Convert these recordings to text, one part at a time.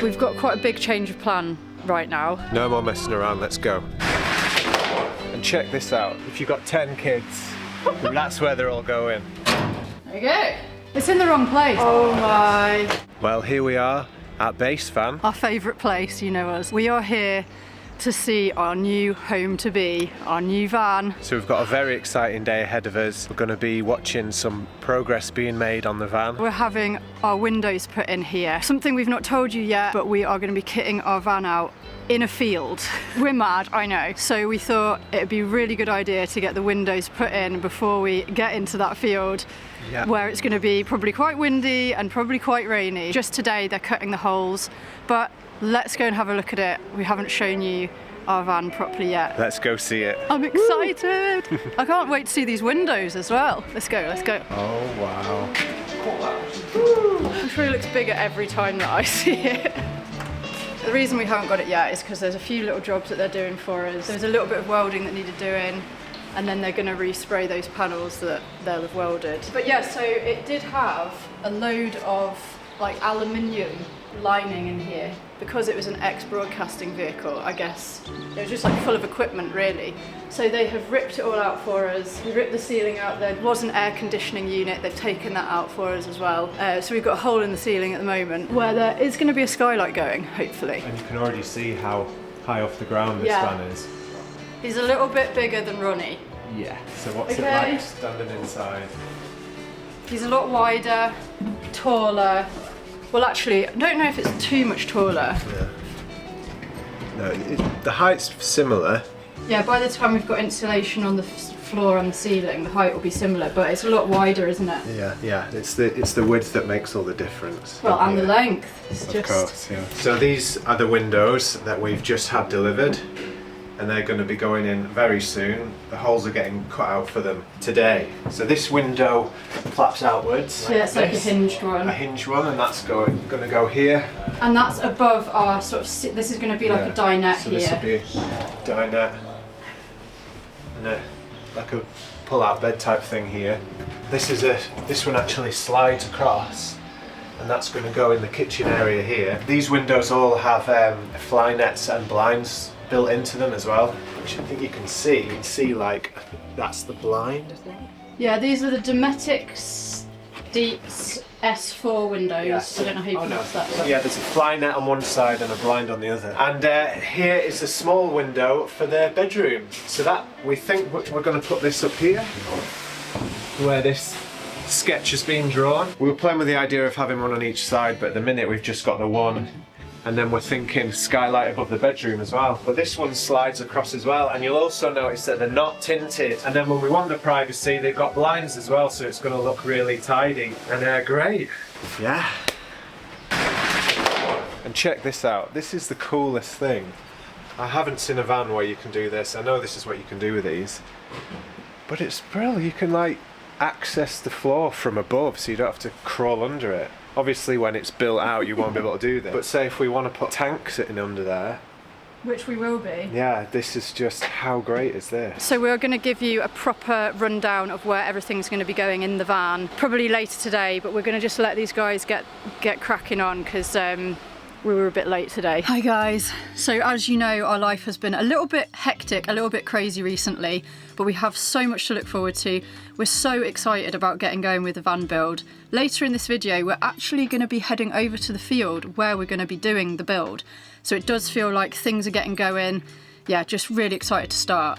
We've got quite a big change of plan right now. No more messing around, let's go. And check this out, if you've got 10 kids, that's where they're all going. There you go. It's in the wrong place. Oh my. Well, here we are at Basevan. Our favourite place, you know us. We are here to see our new home to be, our new van. So we've got a very exciting day ahead of us. We're going to be watching some progress being made on the van. We're having our windows put in here. Something we've not told you yet, but we are going to be kitting our van out in a field. We're mad, I know. So we thought it'd be a really good idea to get the windows put in before we get into that field. Yeah. Where it's going to be probably quite windy and probably quite rainy. Just today they're cutting the holes, but let's go and have a look at it. We haven't shown you our van properly yet. Let's go see it. I'm excited. I can't wait to see these windows as well. Let's go, let's go. Oh wow. I'm sure it looks bigger every time that I see it. The reason we haven't got it yet is because there's a few little jobs that they're doing for us. There's a little bit of welding that needed doing, and then they're going to respray those panels that they'll have welded. But yeah, so it did have a load of like aluminium lining in here because it was an ex-broadcasting vehicle. I guess it was just like full of equipment really. So they have ripped it all out for us. We ripped the ceiling out. There was an air conditioning unit. They've taken that out for us as well. So we've got a hole in the ceiling at the moment where there is going to be a skylight going, hopefully. And you can already see how high off the ground this van is. He's a little bit bigger than Ronnie. Yeah. So what's it like standing inside? He's a lot wider, taller. Well, actually, I don't know if it's too much taller. Yeah. No, the height's similar. Yeah, by the time we've got insulation on the floor and the ceiling, the height will be similar, but it's a lot wider, isn't it? Yeah, yeah. It's the width that makes all the difference. Well, and the length. It's of course, yeah. So these are the windows that we've just had delivered, and they're going to be going in very soon. The holes are getting cut out for them today. So this window flaps outwards. Yeah, it's like a hinged one. A hinged one, and that's going to go here. And that's above our sort of. This is going to be like a dinette so here. So this will be a dinette, and like a pull-out bed type thing here. This one actually slides across, and that's going to go in the kitchen area here. These windows all have fly nets and blinds built into them as well, which I think you can see. You can see like that's the blind, I think. Yeah, these are the Dometic Deeps S4 windows. Yeah. I don't know how you pronounce that. But yeah, there's a fly net on one side and a blind on the other. And here is a small window for their bedroom. So that we think we're going to put this up here, where this sketch has been drawn. We were playing with the idea of having one on each side, but at the minute we've just got the one. And then we're thinking skylight above the bedroom as well. But this one slides across as well, and you'll also notice that they're not tinted. And then when we want the privacy, they've got blinds as well, so it's going to look really tidy. And they're great. Yeah. And check this out. This is the coolest thing. I haven't seen a van where you can do this. I know this is what you can do with these. But it's brilliant. You can like access the floor from above, so you don't have to crawl under it. Obviously when it's built out you won't be able to do this, but say if we want to put tanks sitting under there, which we will be. Yeah, this is just, how great is this? So we're going to give you a proper rundown of where everything's going to be going in the van, probably later today, but we're going to just let these guys get cracking on because we were a bit late today. Hi guys. So as you know, our life has been a little bit hectic, a little bit crazy recently, but we have so much to look forward to. We're so excited about getting going with the van build. Later in this video, we're actually going to be heading over to the field where we're going to be doing the build. So it does feel like things are getting going. Yeah, just really excited to start.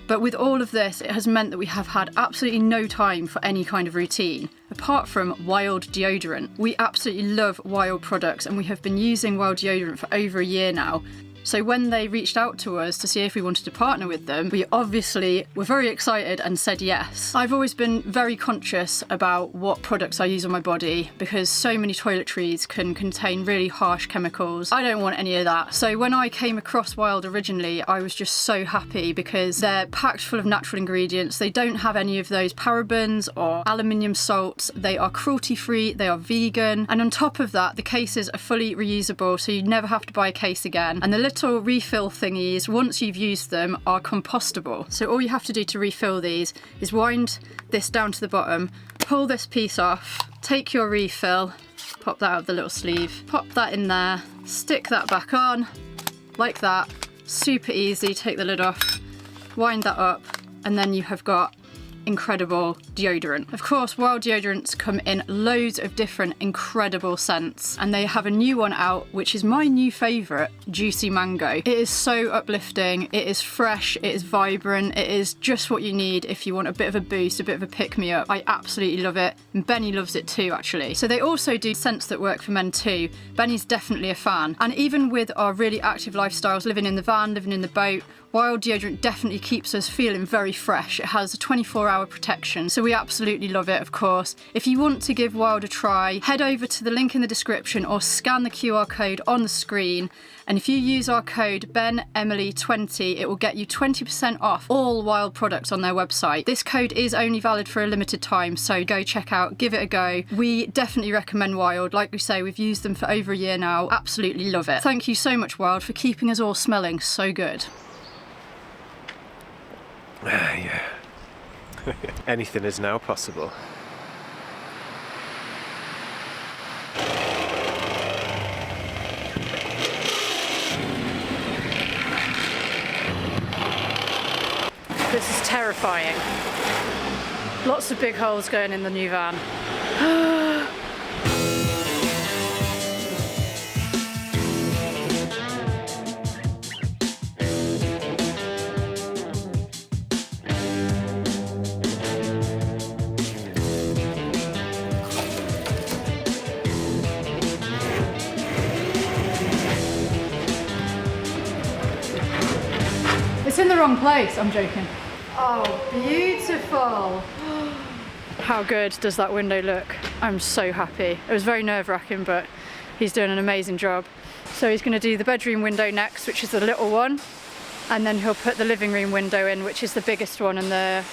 But with all of this, it has meant that we have had absolutely no time for any kind of routine, apart from Wild deodorant. We absolutely love Wild products, and we have been using Wild deodorant for over a year now. So when they reached out to us to see if we wanted to partner with them, we obviously were very excited and said yes. I've always been very conscious about what products I use on my body because so many toiletries can contain really harsh chemicals. I don't want any of that. So when I came across Wild originally, I was just so happy because they're packed full of natural ingredients. They don't have any of those parabens or aluminium salts. They are cruelty-free, they are vegan. And on top of that, the cases are fully reusable, so you never have to buy a case again. And the little refill thingies, once you've used them, are compostable. So all you have to do to refill these is wind this down to the bottom, pull this piece off, take your refill, Pop that out of the little sleeve. Pop that in there. Stick that back on, like that. Super easy. Take the lid off, wind that up, and then you have got incredible deodorant. Of course, Wild deodorants come in loads of different incredible scents, and they have a new one out, which is my new favourite, Juicy Mango. It is so uplifting, it is fresh, it is vibrant, it is just what you need if you want a bit of a boost, a bit of a pick-me-up. I absolutely love it, and Benny loves it too, actually. So they also do scents that work for men too. Benny's definitely a fan, and even with our really active lifestyles, living in the van, living in the boat, Wild deodorant definitely keeps us feeling very fresh. It has a 24-hour protection, so we absolutely love it, of course. If you want to give Wild a try, head over to the link in the description or scan the QR code on the screen. And if you use our code BENEMILY20, it will get you 20% off all Wild products on their website. This code is only valid for a limited time, so go check out, give it a go. We definitely recommend Wild. Like we say, we've used them for over a year now. Absolutely love it. Thank you so much, Wild, for keeping us all smelling so good. Yeah. Anything is now possible. This is terrifying. Lots of big holes going in the new van. It's in the wrong place, I'm joking. Oh, beautiful. How good does that window look? I'm so happy. It was very nerve-wracking, but he's doing an amazing job. So he's gonna do the bedroom window next, which is the little one, and then he'll put the living room window in, which is the biggest one, and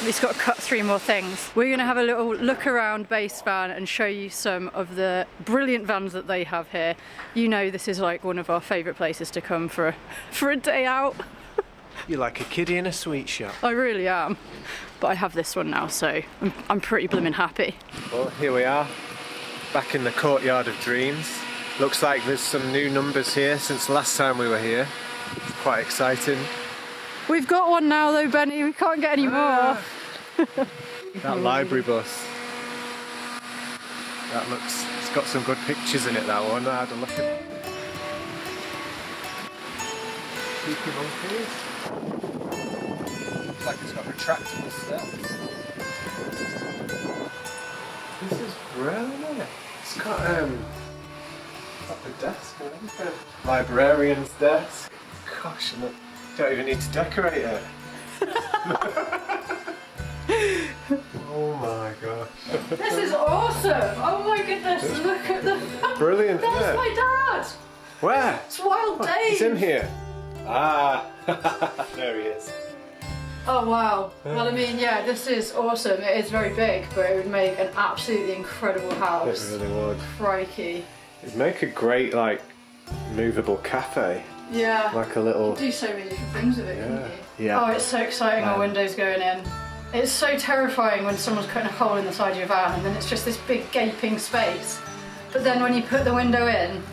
he's got to cut 3 more things. We're gonna have a little look around Basevan and show you some of the brilliant vans that they have here. You know this is like one of our favourite places to come for a day out. You're like a kiddie in a sweet shop. I really am, but I have this one now, so I'm pretty blimmin' happy. Well, here we are, back in the courtyard of dreams. Looks like there's some new numbers here since the last time we were here. It's quite exciting. We've got one now though, Benny, we can't get any more. That library bus. It's got some good pictures in it, that one. I had a look at it. Creepy monkeys. Looks like it's got retractable steps. This is brilliant. It's got it's like a desk and everything. Librarian's desk. Gosh, and don't even need to decorate it. Oh my gosh. This is awesome. Oh my goodness, look at the... Brilliant, isn't There's it? my dad. Where? It's Wild Dave. He's in here. Ah, there he is. Oh wow. Well, I mean, yeah, this is awesome. It is very big, but it would make an absolutely incredible house. It really would. Crikey. It'd make a great, like, movable cafe. Yeah. Like a little... You could do so many different things with it, couldn't you? Yeah. Oh, it's so exciting, our windows going in. It's so terrifying when someone's cutting a hole in the side of your van and then it's just this big gaping space. But then when you put the window in,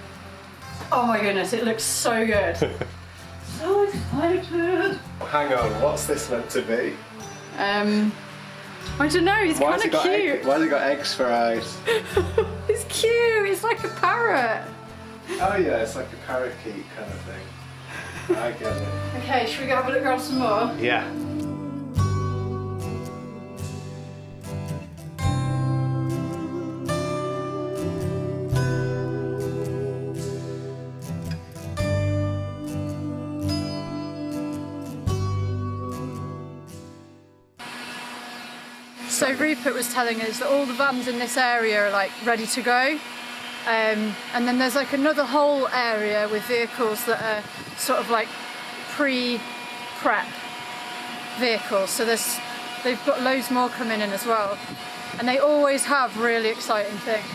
oh my goodness, it looks so good. So excited. Hang on, what's this meant to be? I don't know, he's kind of cute. Why has it got eggs for eyes? He's cute, he's like a parrot. Oh yeah, it's like a parakeet kind of thing. I get it. Okay, should we go have a look around some more? Yeah. So Rupert was telling us that all the vans in this area are like ready to go. And then there's like another whole area with vehicles that are sort of like pre-prep vehicles. So they've got loads more coming in as well. And they always have really exciting things.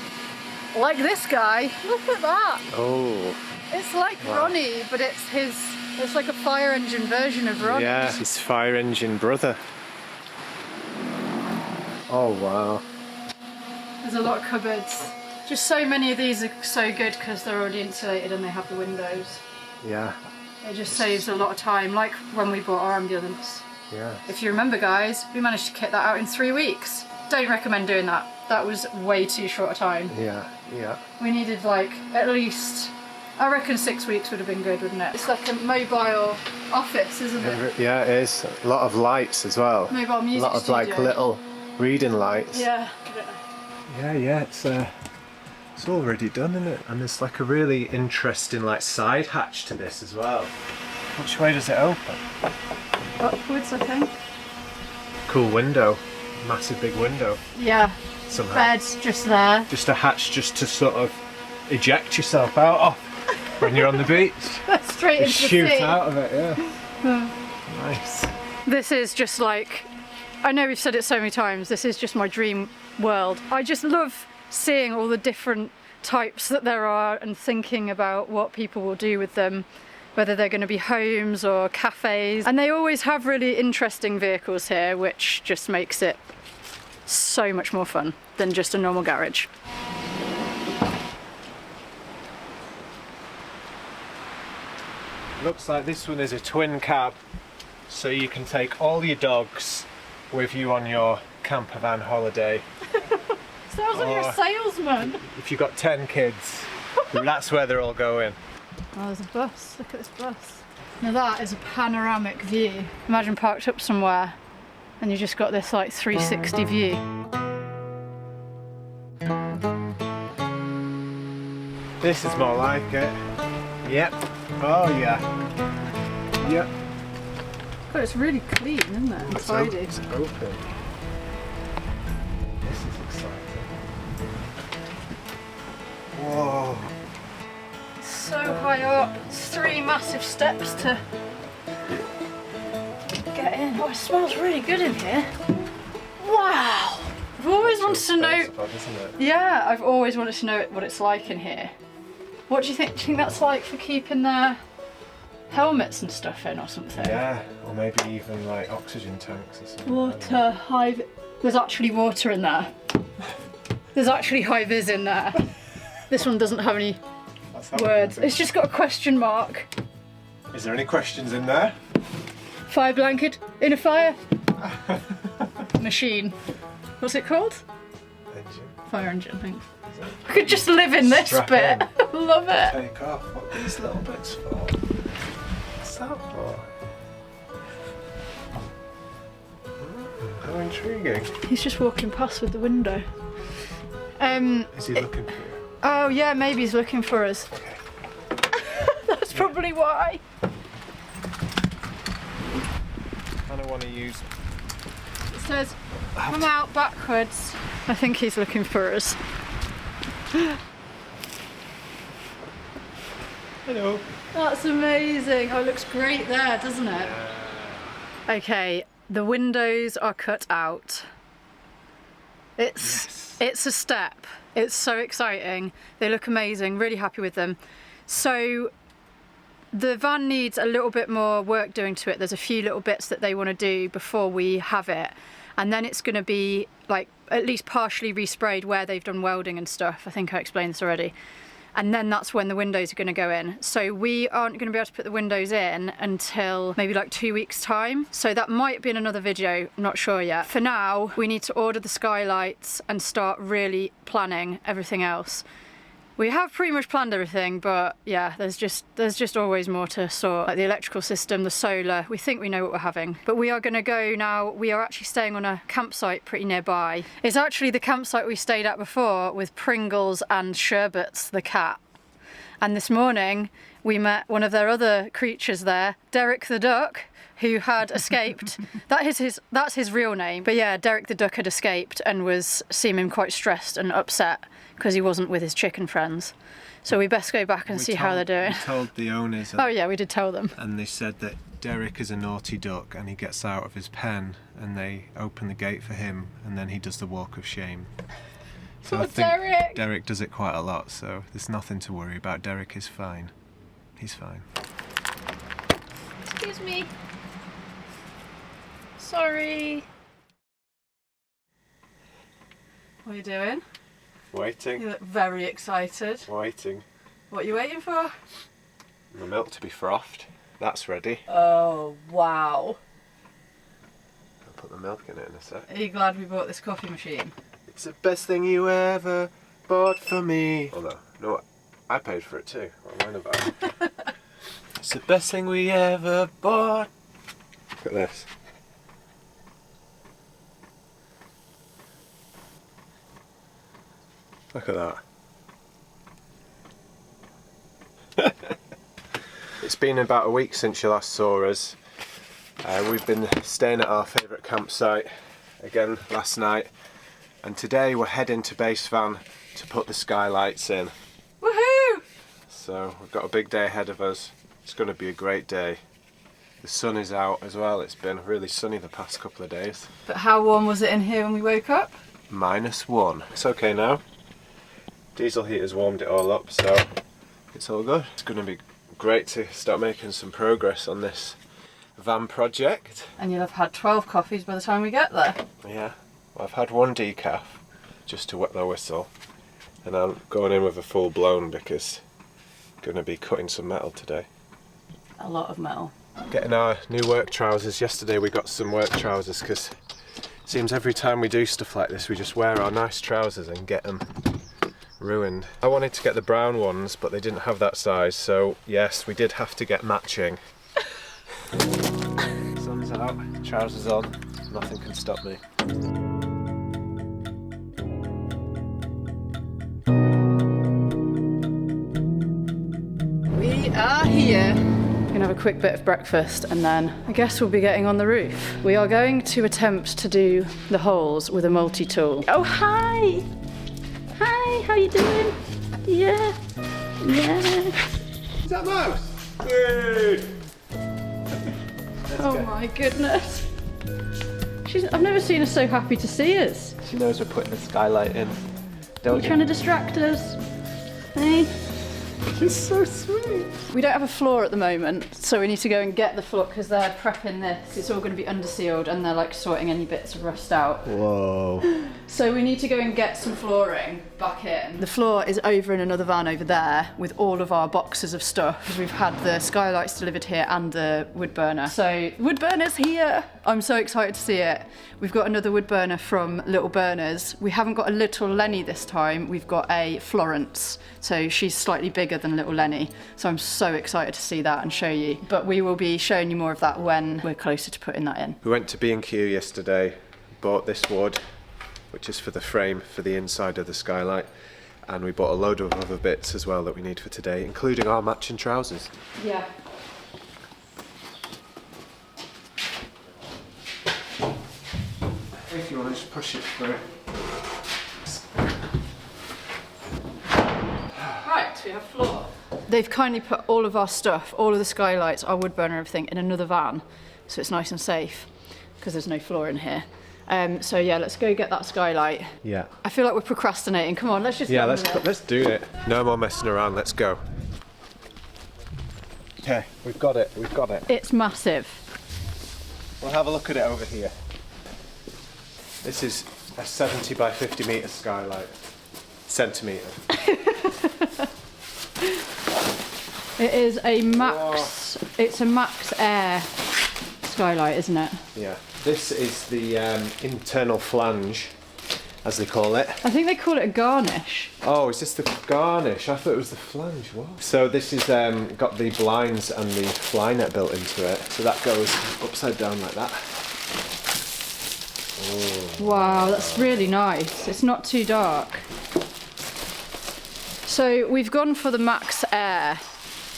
Like this guy, look at that. Oh. It's like Ronnie, but it's like a fire engine version of Ronnie. Yeah, his fire engine brother. Oh wow. There's a lot of cupboards. Just so many of these are so good because they're already insulated and they have the windows. Yeah. It just saves a lot of time, like when we bought our ambulance. Yeah. If you remember, guys, we managed to kit that out in 3 weeks. Don't recommend doing that. That was way too short a time. Yeah, yeah. We needed like at least, I reckon 6 weeks would have been good, wouldn't it? It's like a mobile office, isn't it? Yeah, it is. A lot of lights as well. Mobile music A lot of studio. like little reading lights. Yeah, I don't know. Yeah, it's already done, isn't it? And there's like a really interesting like side hatch to this as well. Which way does it open? Upwards, I think. Cool window. Massive big window. Yeah. Somehow. Bed's just there. Just a hatch just to sort of eject yourself out of when you're on the beach. Straight into the shoot sea. out of it, yeah. Nice. This is just like, I know we've said it so many times, this is just my dream world. I just love seeing all the different types that there are and thinking about what people will do with them, whether they're going to be homes or cafes. And they always have really interesting vehicles here, which just makes it so much more fun than just a normal garage. Looks like this one is a twin cab, so you can take all your dogs with you on your camper van holiday. Sounds like you're a salesman. If you've got 10 kids, that's where they're all going. Oh, there's a bus. Look at this bus. Now that is a panoramic view. Imagine parked up somewhere and you just got this like 360 view. This is more like it. Yep. Oh yeah. Yep. God, it's really clean, isn't it? And tidy. It's open. This is exciting. Whoa. So high up. It's 3 massive steps to get in. Oh, it smells really good in here. Wow. I've always wanted to know. Isn't it? Yeah, I've always wanted to know what it's like in here. What do you think? Do you think that's like for keeping their helmets and stuff in or something? Yeah, or maybe even like oxygen tanks or something. Water, high. There's actually water in there. There's actually high vis in there. This one doesn't have any words. It's just got a question mark. Is there any questions in there? Fire blanket in a fire machine. What's it called? Engine. Fire engine, thanks. I could just live in this Strap bit. in. Love it. Take off. What are these little bits for? What's that for? How intriguing. He's just walking past with the window. Is he looking for you? Oh yeah, maybe he's looking for us. Okay. That's probably why. I don't want to use. It says, come out backwards. I think he's looking for us. Hello. That's amazing. Oh, it looks great there, doesn't it? Okay, the windows are cut out. It's a step. It's so exciting. They look amazing, really happy with them. So the van needs a little bit more work doing to it. There's a few little bits that they want to do before we have it. And then it's going to be like at least partially resprayed where they've done welding and stuff. I think I explained this already. And then that's when the windows are going to go in. So we aren't going to be able to put the windows in until maybe like 2 weeks time. So that might be in another video, I'm not sure yet. For now, we need to order the skylights and start really planning everything else. We have pretty much planned everything, but yeah, there's just always more to sort. Like the electrical system, the solar, we think we know what we're having. But we are gonna go now, we are actually staying on a campsite pretty nearby. It's actually the campsite we stayed at before with Pringles and Sherbets, the cat. And this morning, we met one of their other creatures there, Derek the duck, who had escaped. That's his real name. But yeah, Derek the duck had escaped and was seeming quite stressed and upset because he wasn't with his chicken friends. So we best go back and see how they're doing. We told the owners. Oh yeah, we did tell them. And they said that Derek is a naughty duck and he gets out of his pen and they open the gate for him and then he does the walk of shame. So I think Derek does it quite a lot, so there's nothing to worry about. Derek is fine. He's fine. Excuse me. Sorry. What are you doing? Waiting. You look very excited. Waiting. What are you waiting for? The milk to be frothed. That's ready. Oh, wow. I'll put the milk in it in a sec. Are you glad we bought this coffee machine? It's the best thing you ever bought for me. Although, no, I paid for it too. What am I about? It's the best thing we ever bought. Look at this. Look at that. It's been about a week since you last saw us. We've been staying at our favourite campsite again last night, and today we're heading to basevan to put the skylights in. Woohoo! So we've got a big day ahead of us. It's going to be a great day. The sun is out as well. It's been really sunny the past couple of days. But how warm was it in here when we woke up? -1. It's okay now. Diesel heater's warmed it all up, so it's all good. It's going to be great to start making some progress on this van project. And you'll have had 12 coffees by the time we get there. Yeah, well, I've had one decaf just to wet the whistle, and I'm going in with a full blown because I'm going to be cutting some metal today. A lot of metal. Getting our new work trousers. Yesterday we got some work trousers because it seems every time we do stuff like this we just wear our nice trousers and get them ruined. I wanted to get the brown ones but they didn't have that size, so yes, we did have to get matching. Sun's out, trousers on, nothing can stop me. We are here. We're gonna have a quick bit of breakfast and then I guess we'll be getting on the roof. We are going to attempt to do the holes with a multi-tool. Oh, hi! Hi, how you doing? Yeah, yeah. Is that Mouse? Yay! Oh my goodness. I've never seen her so happy to see us. She knows we're putting the skylight in, don't You're trying to distract us. Hey? She's so sweet. We don't have a floor at the moment, so we need to go and get the floor because they're prepping this. It's all going to be undersealed and they're like sorting any bits of rust out. Whoa. So we need to go and get some flooring back in. The floor is over in another van over there with all of our boxes of stuff because we've had the skylights delivered here and the wood burner. So wood burner's here. I'm so excited to see it. We've got another wood burner from Little Burners. We haven't got a Little Lenny this time. We've got a Florence. So she's slightly bigger than Little Lenny. So I'm so excited to see that and show you. But we will be showing you more of that when we're closer to putting that in. We went to B&Q yesterday, bought this wood, which is for the frame for the inside of the skylight, and we bought a load of other bits as well that we need for today, including our matching trousers. Yeah. If you want to just push it through. Right, we have floor. They've kindly put all of our stuff, all of the skylights, our wood burner, everything in another van, so it's nice and safe because there's no floor in here. So yeah, let's go get that skylight. Yeah. I feel like we're procrastinating. Come on, let's just. Yeah, get on with it. let's do it. No more messing around. Let's go. Okay, we've got it. We've got it. It's massive. We'll have a look at it over here. This is a 70 by 50 metre skylight. Centimetre. It is a max. Whoa. It's a max air skylight, isn't it? Yeah. This is the internal flange, as they call it. I think they call it a garnish. Oh, is this the garnish? I thought it was the flange. What? So this is got the blinds and the fly net built into it. So that goes upside down like that. Oh. Wow, that's really nice. It's not too dark. So we've gone for the Max Air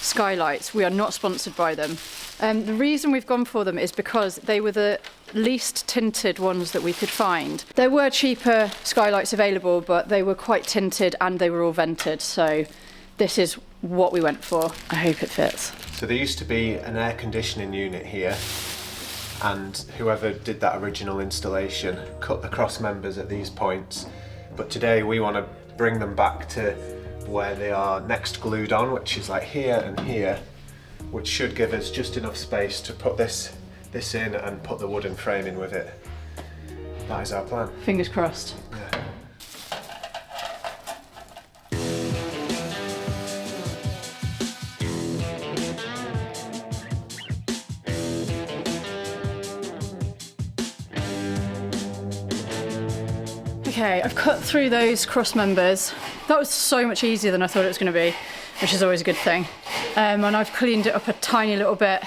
skylights. We are not sponsored by them. The reason we've gone for them is because they were the least tinted ones that we could find. There were cheaper skylights available, but they were quite tinted and they were all vented. So this is what we went for. I hope it fits. So there used to be an air conditioning unit here, and whoever did that original installation cut the cross members at these points. But today we want to bring them back to where they are next glued on, which is like here and here, which should give us just enough space to put this in and put the wooden frame in with it. That is our plan. Fingers crossed. Yeah. Okay, I've cut through those cross members. That was so much easier than I thought it was going to be, which is always a good thing. And I've cleaned it up a tiny little bit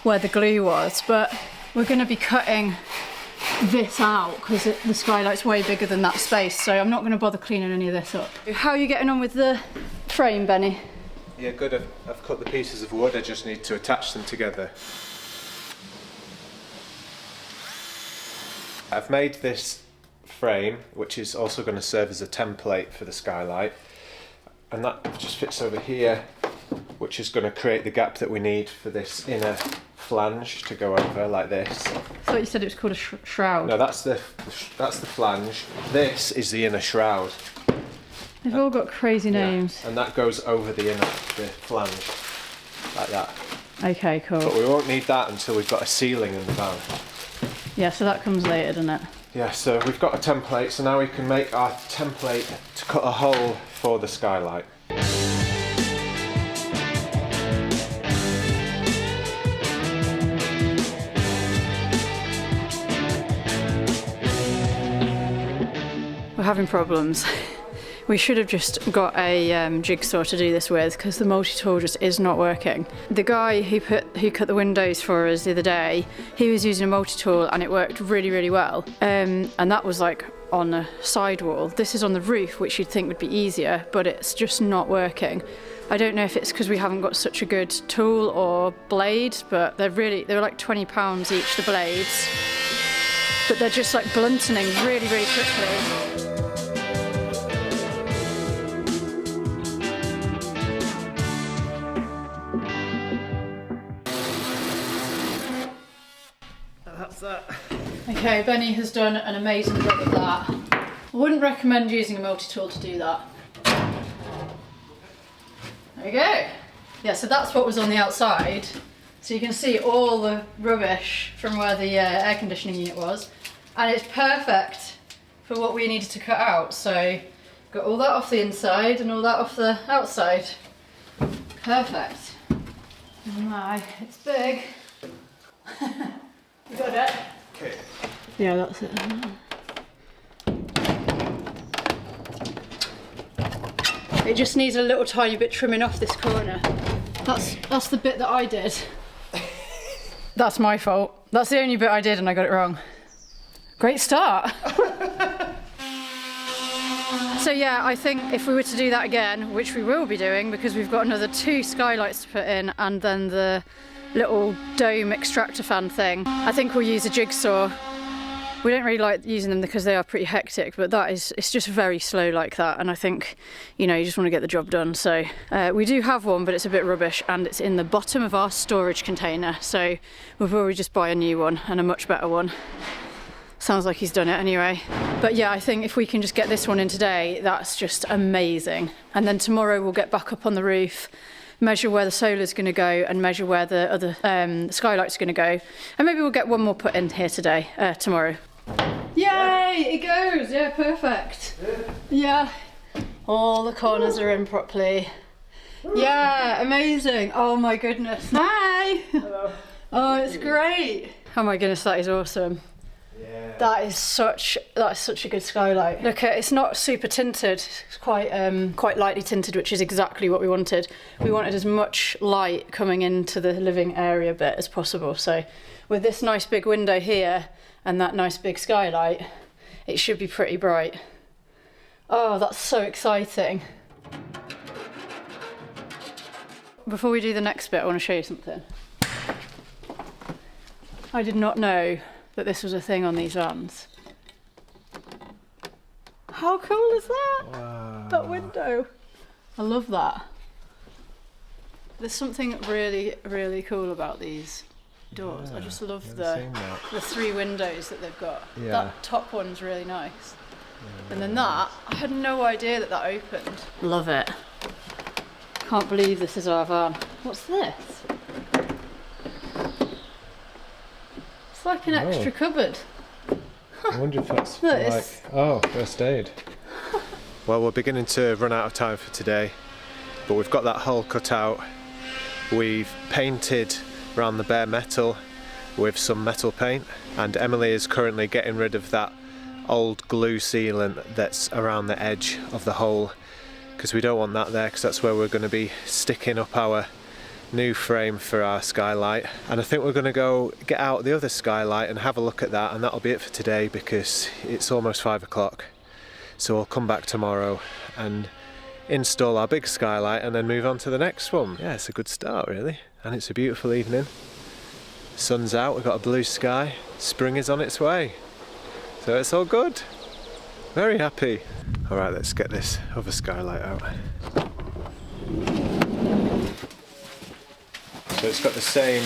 where the glue was, but we're going to be cutting this out because the skylight's way bigger than that space, so I'm not going to bother cleaning any of this up. How are you getting on with the frame, Benny? Yeah, good. I've cut the pieces of wood, I just need to attach them together. I've made this frame, which is also going to serve as a template for the skylight, and that just fits over here, which is going to create the gap that we need for this inner flange to go over like this. I thought you said it was called a shroud. No, that's the flange. This is the inner shroud. They've all got crazy names. Yeah, and that goes over the flange, like that. Okay, cool. But we won't need that until we've got a ceiling in the van. Yeah, so that comes later, doesn't it? Yeah, so we've got a template, so now we can make our template to cut a hole for the skylight. We're having problems. We should have just got a jigsaw to do this with because the multi-tool just is not working. The guy who cut the windows for us the other day, he was using a multi-tool and it worked really, really well. And that was like on a sidewall. This is on the roof, which you'd think would be easier, but it's just not working. I don't know if it's because we haven't got such a good tool or blade, but they're like £20 each, the blades. But they're just like blunting really, really quickly. That's that. Okay, Benny has done an amazing job of that. I wouldn't recommend using a multi-tool to do that. There you go. Yeah, so that's what was on the outside. So you can see all the rubbish from where the air conditioning unit was. And it's perfect for what we needed to cut out. So got all that off the inside and all that off the outside. Perfect. My, it's big. You got it? Okay. Yeah, that's it. It just needs a little tiny bit trimming off this corner. That's the bit that I did. That's my fault. That's the only bit I did and I got it wrong. Great start. So yeah, I think if we were to do that again, which we will be doing because we've got another 2 skylights to put in and then the little dome extractor fan thing, I think we'll use a jigsaw. We don't really like using them because they are pretty hectic, but it's just very slow like that, and I think, you know, you just want to get the job done. So we do have one, but it's a bit rubbish and it's in the bottom of our storage container, so we'll probably just buy a new one and a much better one. Sounds like he's done it anyway. But yeah, I think if we can just get this one in today, that's just amazing. And then tomorrow we'll get back up on the roof, measure where the solar's going to go and measure where the other skylight's going to go. And maybe we'll get one more put in here today, tomorrow. Yay, it goes, yeah, perfect. Yeah, all the corners are in properly. Yeah, amazing. Oh my goodness. Hi. Hello. Oh, it's great. Oh my goodness, that is awesome. Yeah. That is such a good skylight. Look, it's not super tinted. It's quite lightly tinted, which is exactly what we wanted. We wanted as much light coming into the living area bit as possible. So with this nice big window here and that nice big skylight, it should be pretty bright. Oh, that's so exciting. Before we do the next bit, I want to show you something. I did not know that this was a thing on these vans. How cool is that? Wow. That window. I love that. There's something really, really cool about these doors. Yeah, I just love the 3 windows that they've got. Yeah. That top one's really nice. And then that, I had no idea that opened. Love it. Can't believe this is our van. What's this? It's like an extra cupboard. I wonder if that's Look, like, oh, first aid. Well, we're beginning to run out of time for today, but we've got that hole cut out. We've painted around the bare metal with some metal paint, and Emily is currently getting rid of that old glue sealant that's around the edge of the hole, because we don't want that there, because that's where we're going to be sticking up our new frame for our skylight. And I think we're going to go get out the other skylight and have a look at that, and that'll be it for today because it's almost 5 o'clock. So we'll come back tomorrow and install our big skylight and then move on to the next one. Yeah, it's a good start really, and it's a beautiful evening. Sun's out, we've got a blue sky, spring is on its way. So it's all good. Very happy. All right, let's get this other skylight out. So it's got the same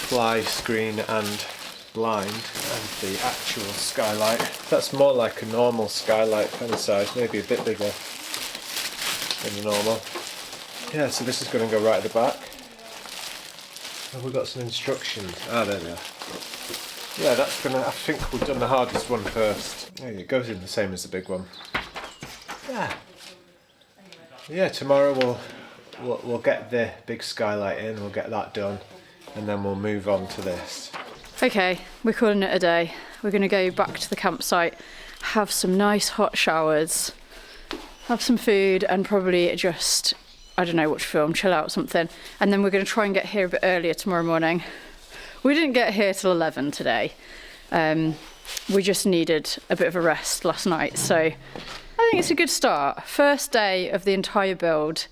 fly screen and blind as the actual skylight. That's more like a normal skylight kind of size, maybe a bit bigger than the normal. Yeah, so this is going to go right at the back. Oh, we've got some instructions. Ah, there they are. Yeah, that's gonna, I think we've done the hardest one first. Yeah, it goes in the same as the big one. Yeah. Yeah, tomorrow we'll get the big skylight in, we'll get that done, and then we'll move on to this. Okay, we're calling it a day. We're gonna go back to the campsite, have some nice hot showers, have some food, and probably just, I don't know, watch a film, chill out, something. And then we're gonna try and get here a bit earlier tomorrow morning. We didn't get here till 11 today. We just needed a bit of a rest last night, so I think it's a good start. First day of the entire build.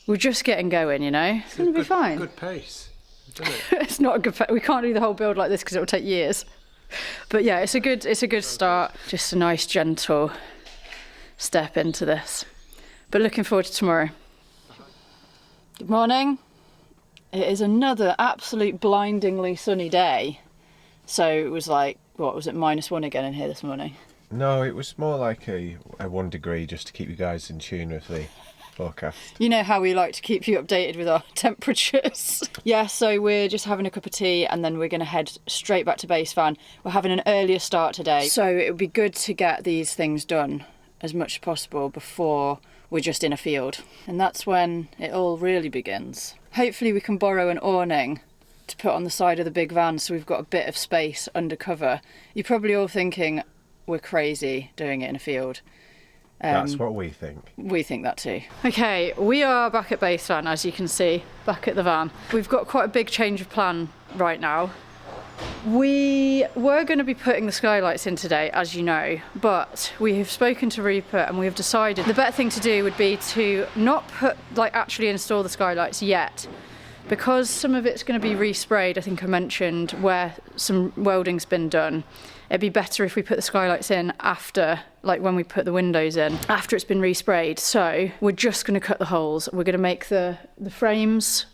We're just getting going, you know? It's gonna be fine. Good pace. It's not a good pace. We can't do the whole build like this because it will take years. But yeah, it's a good start. Just a nice, gentle step into this. But looking forward to tomorrow. Good morning. It is another absolute blindingly sunny day. So it was like, what was it, -1 again in here this morning? No, it was more like a 1 degree, just to keep you guys in tune with the forecast. You know how we like to keep you updated with our temperatures. Yeah, so we're just having a cup of tea and then we're going to head straight back to basevan. We're having an earlier start today, so it would be good to get these things done as much as possible before we're just in a field. And that's when it all really begins. Hopefully we can borrow an awning to put on the side of the big van so we've got a bit of space under cover. You're probably all thinking we're crazy doing it in a field. That's what we think. We think that too. Okay, we are back at basevan, as you can see, back at the van. We've got quite a big change of plan right now. We were going to be putting the skylights in today, as you know, but we have spoken to Rupert and we have decided the better thing to do would be to not actually install the skylights yet, because some of it's going to be resprayed. I think I mentioned where some welding's been done. It'd be better if we put the skylights in after, like when we put the windows in, after it's been resprayed. So we're just going to cut the holes. We're going to make the frames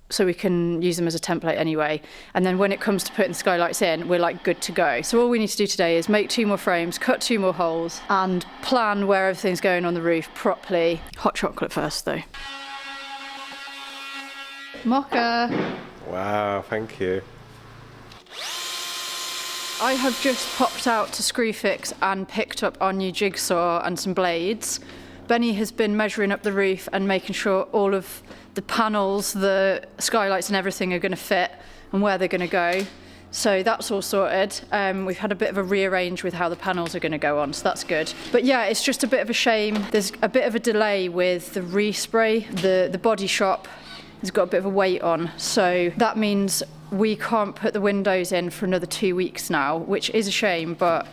so we can use them as a template anyway. And then when it comes to putting the skylights in, we're like good to go. So all we need to do today is make 2 more frames, cut 2 more holes, and plan where everything's going on the roof properly. Hot chocolate first though. Mocha. Wow, thank you. I have just popped out to Screwfix and picked up our new jigsaw and some blades. Benny has been measuring up the roof and making sure all of the panels, the skylights and everything are going to fit and where they're going to go. So that's all sorted. We've had a bit of a rearrange with how the panels are going to go on, so that's good. But yeah, it's just a bit of a shame. There's a bit of a delay with the respray. The body shop has got a bit of a wait on, so that means we can't put the windows in for another 2 weeks now, which is a shame, but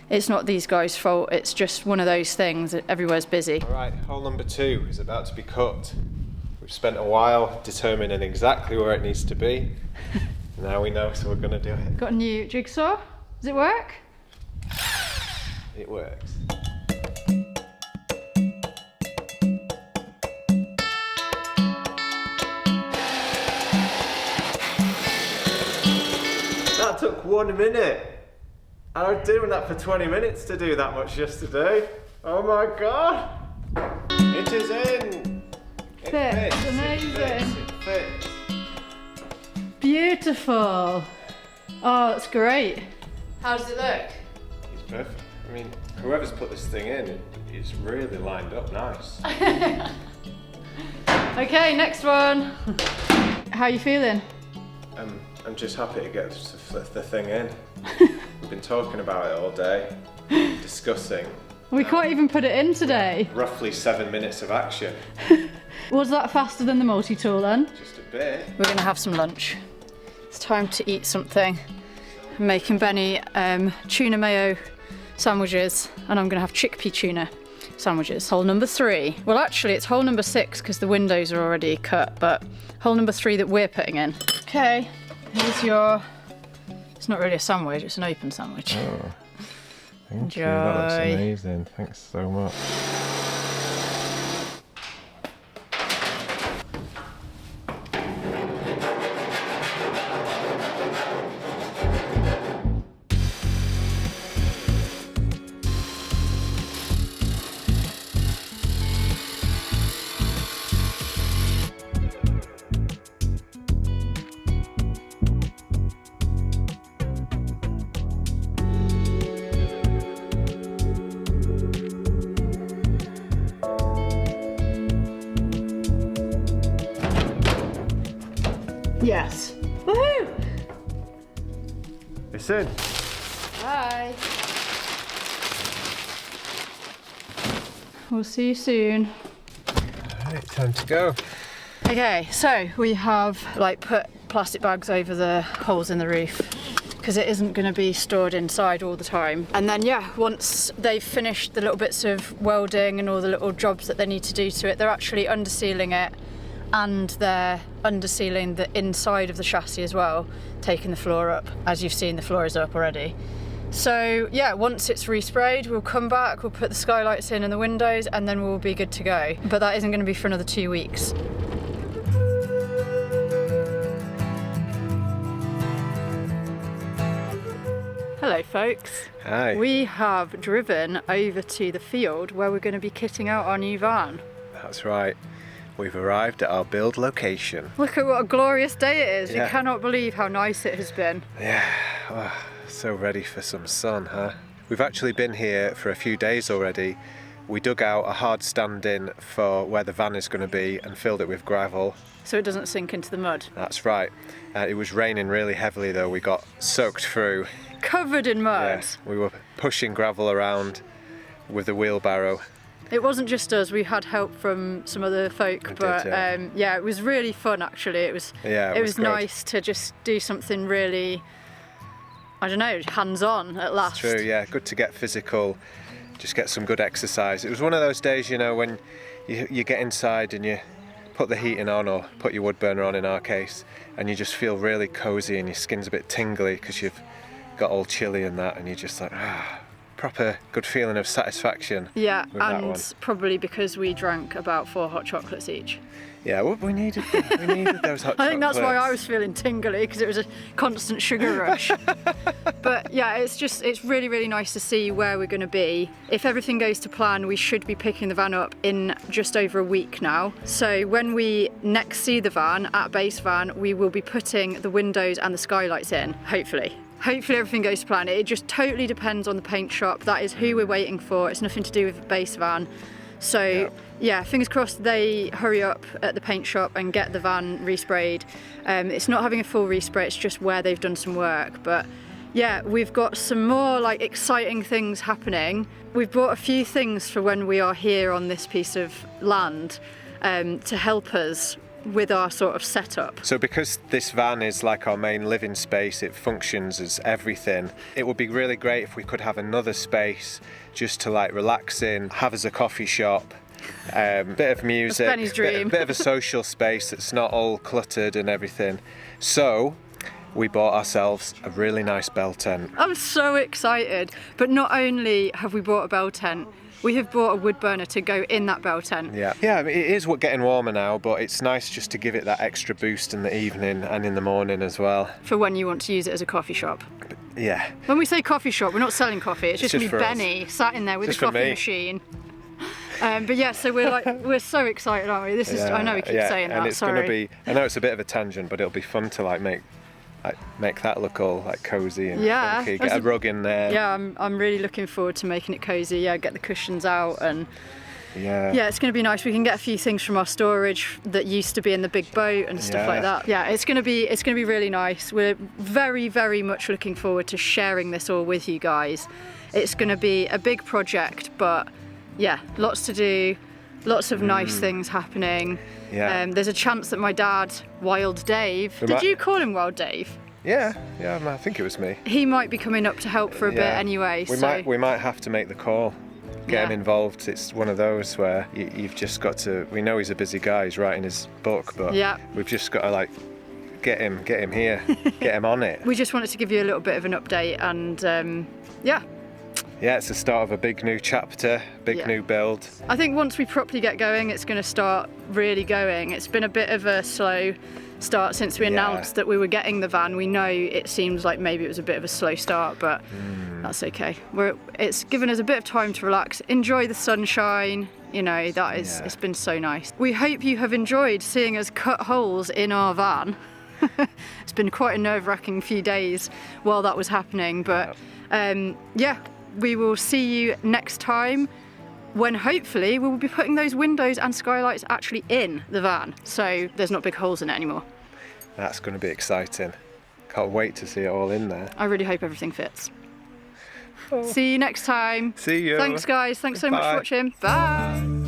it's not these guys' fault. It's just one of those things that everywhere's busy. All right, hole number 2 is about to be cut. We've spent a while determining exactly where it needs to be. Now we know, so we're going to do it. Got a new jigsaw. Does it work? It works. That took 1 minute. I was doing that for 20 minutes to do that much yesterday. Oh my god! It is in! It Fits, amazing. It fits. Beautiful. Oh, that's great. How does it look? It's perfect. I mean, whoever's put this thing in, it's really lined up nice. Okay, next one. How are you feeling? I'm just happy to get the thing in. We've been talking about it all day, discussing. We can't even put it in today. Roughly 7 minutes of action. Was that faster than the multi-tool then? Just a bit. We're gonna have some lunch. It's time to eat something. I'm making Benny tuna mayo sandwiches, and I'm gonna have chickpea tuna sandwiches. Hole number 3. Well, actually, it's hole number 6 because the windows are already cut, but hole number 3 that we're putting in. Okay, here's your. It's not really a sandwich; it's an open sandwich. Oh, thank you. That looks amazing. Thanks so much. Yes. Woohoo! It's in. Bye. We'll see you soon. Alright, time to go. Okay, so we have like put plastic bags over the holes in the roof because it isn't going to be stored inside all the time. And then yeah, once they've finished the little bits of welding and all the little jobs that they need to do to it, they're actually undersealing it, and they're undersealing the inside of the chassis as well, taking the floor up. As you've seen, the floor is up already. So yeah, once it's resprayed, we'll come back, we'll put the skylights in and the windows, and then we'll be good to go. But that isn't going to be for another 2 weeks. Hello folks. Hi. We have driven over to the field where we're going to be kitting out our new van. That's right. We've arrived at our build location. Look at what a glorious day it is. Yeah. You cannot believe how nice it has been. Yeah, oh, so ready for some sun, huh? We've actually been here for a few days already. We dug out a hard stand-in for where the van is going to be and filled it with gravel. So it doesn't sink into the mud. That's right. It was raining really heavily though. We got soaked through. Covered in mud. Yeah, we were pushing gravel around with the wheelbarrow. It wasn't just us, we had help from some other folk, but yeah, it was really fun actually. It was nice to just do something really, I don't know, hands-on at last. It's true, yeah, good to get physical, just get some good exercise. It was one of those days, you know, when you get inside and you put the heating on, or put your wood burner on in our case, and you just feel really cosy and your skin's a bit tingly because you've got all chilly and that, and you're just like, proper good feeling of satisfaction. Yeah, with that one. Probably because we drank about 4 hot chocolates each. Yeah, well, we needed those hot chocolates. I think that's why I was feeling tingly, because it was a constant sugar rush. But yeah, it's really, really nice to see where we're going to be. If everything goes to plan, we should be picking the van up in just over a week now. So when we next see the van at Basevan, we will be putting the windows and the skylights in, hopefully. Hopefully everything goes to plan. It just totally depends on the paint shop. That is who we're waiting for. It's nothing to do with Basevan. So yeah, fingers crossed they hurry up at the paint shop and get the van resprayed. It's not having a full respray, it's just where they've done some work. But yeah, we've got some more like exciting things happening. We've bought a few things for when we are here on this piece of land to help us with our sort of setup. So because this van is like our main living space, it functions as everything. It would be really great if we could have another space just to like relax in, have as a coffee shop, bit of music, Benny's dream. Bit of a social space that's not all cluttered and everything. So we bought ourselves a really nice bell tent. I'm so excited. But not only have we bought a bell tent, we have bought a wood burner to go in that bell tent. Yeah, I mean, it is getting warmer now, but it's nice just to give it that extra boost in the evening and in the morning as well. For when you want to use it as a coffee shop. Yeah. When we say coffee shop, we're not selling coffee. It's just going to be for us. Benny sat in there with Just a for coffee me. machine. But yeah, so we're so excited, aren't we? This is, I know we keep saying that, and it's sorry. going to be, I know it's a bit of a tangent, but it'll be fun to like make that look all like cozy and funky. Get a rug in there. Yeah, I'm really looking forward to making it cozy. Yeah, get the cushions out and Yeah, it's going to be nice. We can get a few things from our storage that used to be in the big boat and stuff like that. Yeah, it's going to be really nice. We're very, very much looking forward to sharing this all with you guys. It's going to be a big project, but yeah, lots to do, lots of nice things happening. Yeah. There's a chance that my dad, Wild Dave, did you call him Wild Dave? Yeah, I think it was me. He might be coming up to help for a bit anyway. We might have to make the call. Get him involved. It's one of those where you've just got to. We know he's a busy guy. He's writing his book, but we've just got to like get him here, get him on it. We just wanted to give you a little bit of an update, and yeah, it's the start of a big new chapter, big new build. I think once we properly get going, it's going to start really going. It's been a bit of a slow start since we announced that we were getting the van. We know it seems like maybe it was a bit of a slow start, but that's okay. It's given us a bit of time to relax, enjoy the sunshine. You know, it's been so nice. We hope you have enjoyed seeing us cut holes in our van. It's been quite a nerve-wracking few days while that was happening, but we will see you next time, when hopefully we will be putting those windows and skylights actually in the van, so there's not big holes in it anymore. That's going to be exciting. Can't wait to see it all in there. I really hope everything fits. See you next time. See you. Thanks guys, thanks so much for watching. Bye.